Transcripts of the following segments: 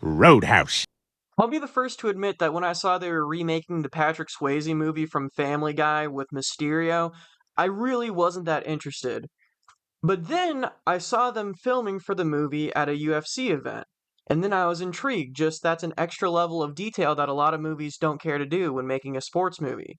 Roadhouse. I'll be the first to admit that when I saw they were remaking the Patrick Swayze movie from Family Guy with Mysterio, I really wasn't that interested. But then I saw them filming for the movie at a UFC event. And then I was intrigued, just that's an extra level of detail that a lot of movies don't care to do when making a sports movie.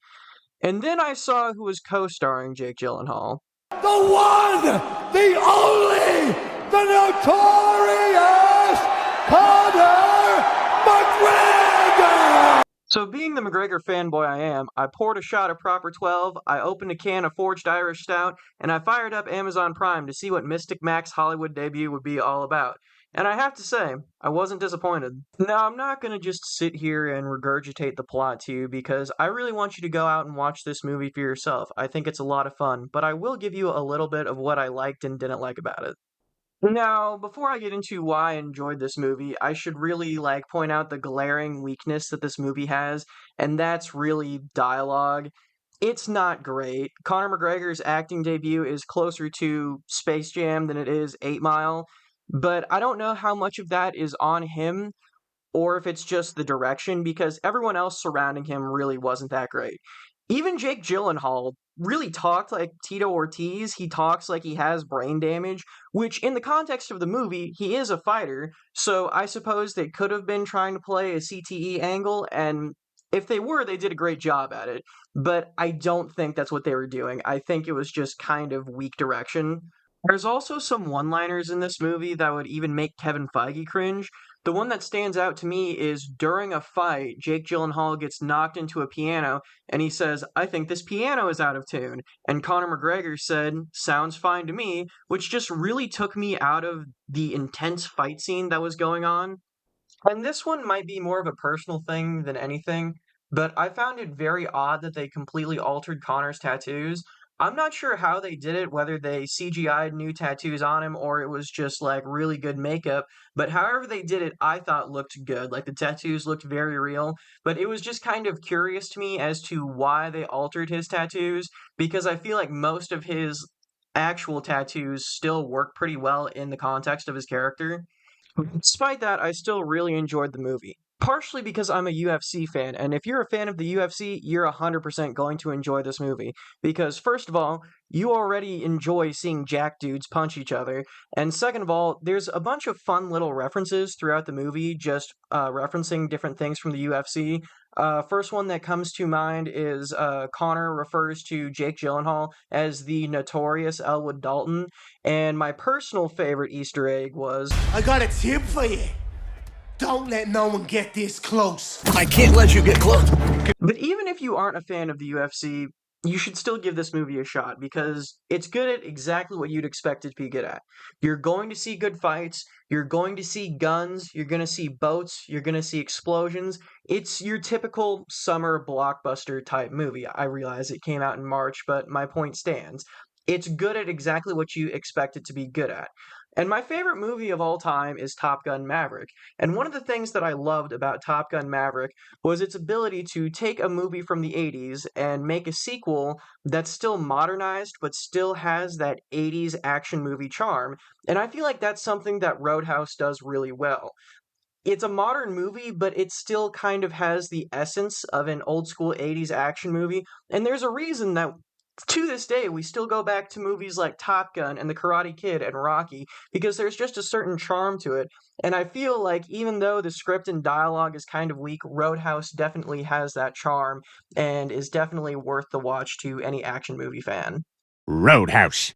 And then I saw who was co-starring Jake Gyllenhaal. The one, the only, the notorious Conor McGregor! So being the McGregor fanboy I am, I poured a shot of Proper 12, I opened a can of Forged Irish Stout, and I fired up Amazon Prime to see what Mystic Mac's Hollywood debut would be all about. And I have to say, I wasn't disappointed. Now, I'm not going to just sit here and regurgitate the plot to you because I really want you to go out and watch this movie for yourself. I think it's a lot of fun, but I will give you a little bit of what I liked and didn't like about it. Now, before I get into why I enjoyed this movie, I should really point out the glaring weakness that this movie has, and that's really dialogue. It's not great. Conor McGregor's acting debut is closer to Space Jam than it is 8 Mile, but I don't know how much of that is on him or if it's just the direction because everyone else surrounding him really wasn't that great. Even Jake Gyllenhaal really talked like Tito Ortiz. He talks like he has brain damage, which in the context of the movie, he is a fighter. So I suppose they could have been trying to play a CTE angle, and if they were, they did a great job at it. But I don't think that's what they were doing. I think it was just kind of weak direction. There's also some one-liners in this movie that would even make Kevin Feige cringe. The one that stands out to me is during a fight, Jake Gyllenhaal gets knocked into a piano and he says, I think this piano is out of tune. And Conor McGregor said, sounds fine to me, which just really took me out of the intense fight scene that was going on. And this one might be more of a personal thing than anything, but I found it very odd that they completely altered Connor's tattoos. I'm not sure how they did it, whether they CGI'd new tattoos on him or it was just really good makeup, but however they did it, I thought looked good. Like the tattoos looked very real, but it was just kind of curious to me as to why they altered his tattoos because I feel like most of his actual tattoos still work pretty well in the context of his character. Despite that, I still really enjoyed the movie. Partially because I'm a UFC fan, and if you're a fan of the UFC, you're 100% going to enjoy this movie. Because, first of all, you already enjoy seeing jack dudes punch each other, and second of all, there's a bunch of fun little references throughout the movie, just referencing different things from the UFC. First one that comes to mind is Connor refers to Jake Gyllenhaal as the notorious Elwood Dalton, and my personal favorite Easter egg was I got a tip for you. Don't let no one get this close. I can't let you get close. but even if you aren't a fan of the UFC, you should still give this movie a shot because it's good at exactly what you'd expect it to be good at. You're going to see good fights, you're going to see guns, you're going to see boats, you're going to see explosions. It's your typical summer blockbuster type movie. I realize it came out in March, but my point stands. It's good at exactly what you expect it to be good at. And my favorite movie of all time is Top Gun Maverick. And one of the things that I loved about Top Gun Maverick was its ability to take a movie from the 80s and make a sequel that's still modernized but still has that 80s action movie charm. And I feel like that's something that Roadhouse does really well. It's a modern movie, but it still kind of has the essence of an old school 80s action movie. And there's a reason that to this day, we still go back to movies like Top Gun and The Karate Kid and Rocky because there's just a certain charm to it. And I feel like even though the script and dialogue is kind of weak, Roadhouse definitely has that charm and is definitely worth the watch to any action movie fan. Roadhouse.